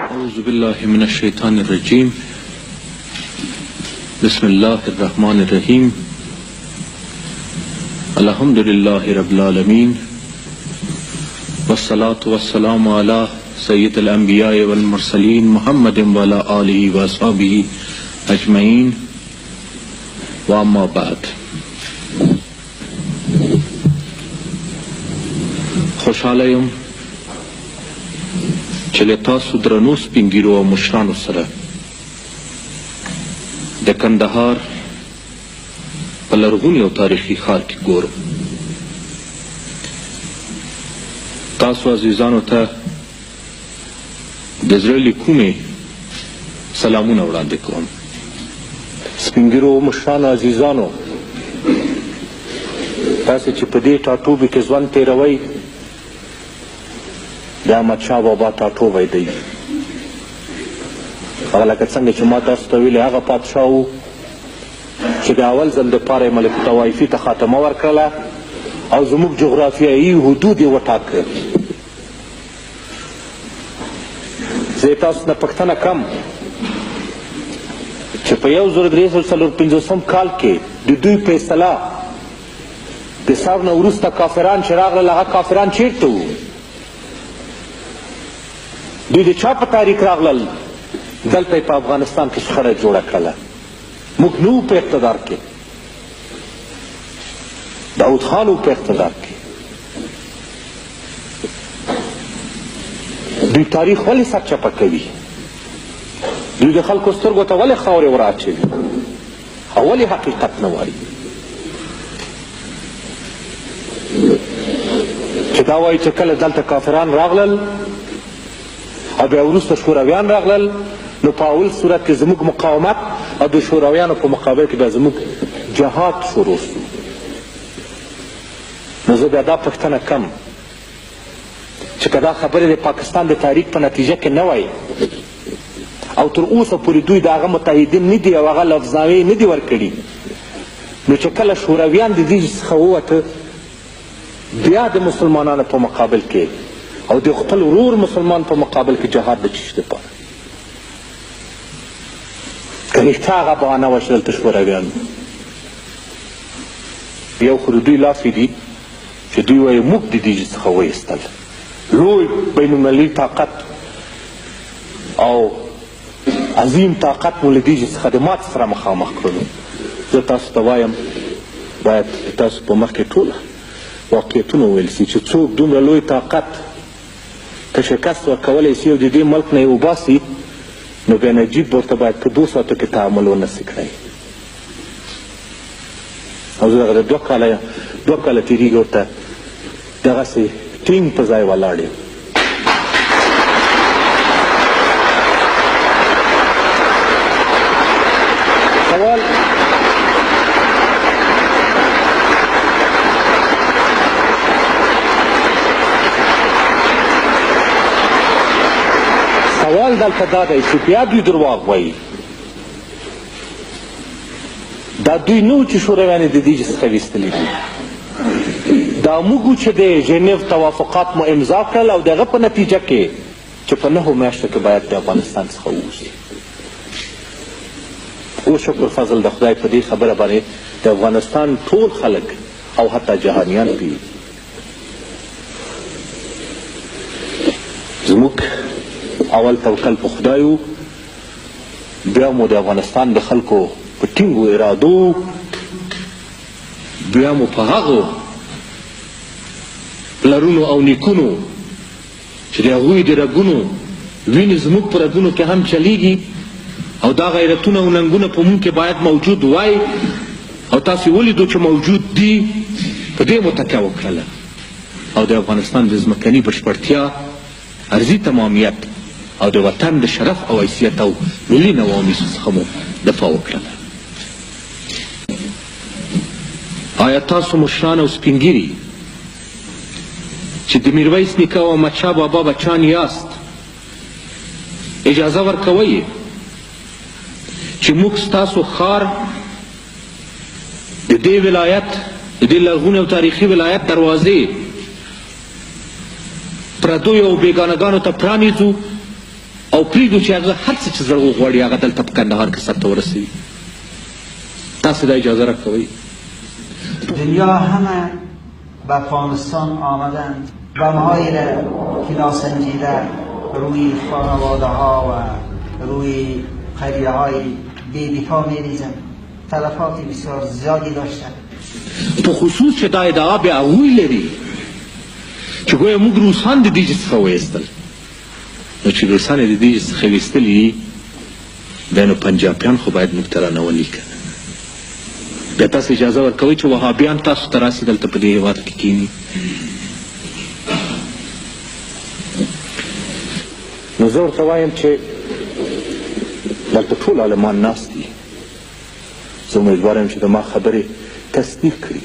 اعوذ باللہ من الشیطان الرجیم بسم اللہ الرحمن الرحیم الحمد للہ رب العالمین والصلاة والسلام علی سید الانبیاء والمرسلین محمد وعلی آلہ واصحابہ اجمعین واما بعد. خوشحاله یم چې له تاسو درنو سپین ږیرو او مشرانو سره د کندهار په لرغوني او تاریخي ښار کې ګورم. تاسو عزیزانو ته د زړه له کومې سلامونه وړاندې کوم. سپین ږیرو او مشرانو عزیزانو، تاسې چې په دې ټاټوبي کې ژوند تېروئ، د احمدشاه بابا ټاټوبی دی. هغه لکه څنګه چې ما تاسو ته ویلې، هغه پادشاه و چې د اول ځل دپاره یې ملک طوایفي ته خاتمه ورکړله او زموږ جغرافیایي حدود یې وټاکل. زه یې تاسو نه پوښتنه کوم چې په 1345 کال کې د دوی فیصله د ثور نه وروسته کافران چې راغلل، هغه کافران چېرته وو؟ دوی د چا په تاریخ راغلل؟ دلته په افغانستان کې شخړه جوړه کړله. موږ نه وو په اقتدار کې، داود خان وو په اقتدار کې. دوی تاریخ ولې سرچپه کوي؟ دوی د خلکو سترګو ته ولې خاورې ور اچوي او ولې حقیقت نه وایي؟ چې دا وایي چې کله دلته کافران راغلل او بیا وروسته شورویان راغلل، نو په اول صورت کې زموږ مقاومت او د شورویانو په مقابل کې بیا زموږ جهاد شروع شو. نو زه بیا دا پوښتنه کوم چې که دا خبرې د پاکستان د تاریخ په نتیجه کې نه وای او تر اوسه پورې دوی د هغه متحدین نه دي او هغه لفظنامې نه دي ورکړي، نو چې کله شورویان د دې څخه ووته، بیا د مسلمانانو په مقابل کې او د خپل ورور مسلمان په مقابل کې جهاد د چیش دپاره؟ که رښتیا هغه بهانه وه چې دلته شورویان یو خو د دوی لافې دي چې دوی وایي موږ د دې څخه وایستل، لوی بین المللي طاقت او عظیم طاقت مو له دې څخه د مات سره مخامخ کړلو. زه تاسو ته وایم باید تاسو په مخ کې ټول واقعیتونه وویل سي چې څوک دومره لوی طاقت که شکست ورکولی سي او د دې ملک نه یې وباسي، نو بیا نجیب ورته باید په 2 ساعتو کې تعامل ونه سي کړی. او زه دغه د 2 کاله تېرېږي ورته دغسې ټینګ په ځای ولاړ یم. سوال دلته دا دی چې بیا دوی درواغ وایي. دا دوی نه وو چې شورویان یې د دې څخه ویستلي دي، دا موږ وو چې د ژنیو توافقات مو امضا کړل او د هغه په نتیجه کې چې په 9 میاشتو کې باید د افغانستان څخه ووځي. او شکر فضل د خدای په دې خبره باندې د افغانستان ټول خلک او حتی جهانیان پوهېږي. زموږ اول توکل په خدای و، بیا مو د افغانستان د خلکو په ټینګو ارادو، بیا مو په هغو پلرونو او نیکونو چې د هغوی د رګونو وینې زموږ په رګونو کې هم چلیږي او دا غیرتونه او ننګونه په موږ کې باید موجود وای او تاسې ولیدو چې موجود دي، په دې مو تکیه وکړله او د افغانستان د ځمکني بشپړتیا، ارضي تمامیت او د وطن د شرف او حیثیت او ملي نواميسو څخه مو دفاع وکړله. آیا تاسو مشران او سپین ږیري چې د میرویس نیکه او احمدشاه بابا بچان یاست، اجازه ورکوئ چې موږ ستاسو ښار د دې ولایت د دې لرغوني او تاریخي ولایت دروازې پردیو او بیګانګانو ته پرانیزو او پرېږدو چې هغه هر څه چې زړه وغواړي هغه دلته په کندهار کې سرته ورسوي. تاسو دا اجازه راکوئ؟ دنیا همه به افغانستان آمدند و مایل که ناسنجیده روی خانواده ها و روی قریه های بی‌بی‌ها می‌ریزند. تلفات بسیار زیادی داشتند. په خصوص چې دا ادعا بیا هغوی لري چې ګویا موږ روسان د دې څخه وایستل. نو چې روسان یې د دې څخه ویستلي بیا نو پنجابیان خو باید موږ ته رانولي که بیا تاسو اجازه ورکوئ چې وهابیان تاسو ته راسي دلته په دې هېواد کې کښېني. نو زه ورته وایم چې دلته ټول عالمان ناست دي. زه امیدوار یم چې د ما خبرې تصدیق کړي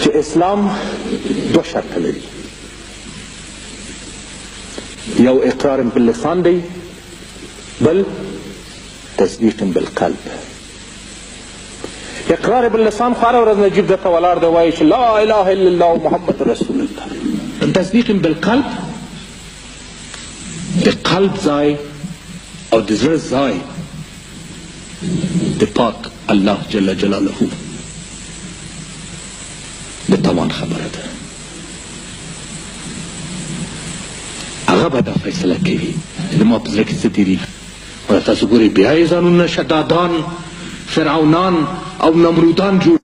چې اسلام دوه شرطه لري. یو اقرار باللسان دی، بل تصدیق بالقلب. اقرار باللسان خو هره ورځ نجیب درته ولاړ دی وایي چې لا اله الا الله محمد رسول الله. تصدیق بالقلب د قلب ځای او د زړه ځای د پاک الله جل جلاله د توان خبره ده. هغه به دا فیصله کوي چې زما په زړه کې څه تېرېږي. تاسو ګورئ بیا یې ځانونه شدادان، فرعونان او نمرودان جوړ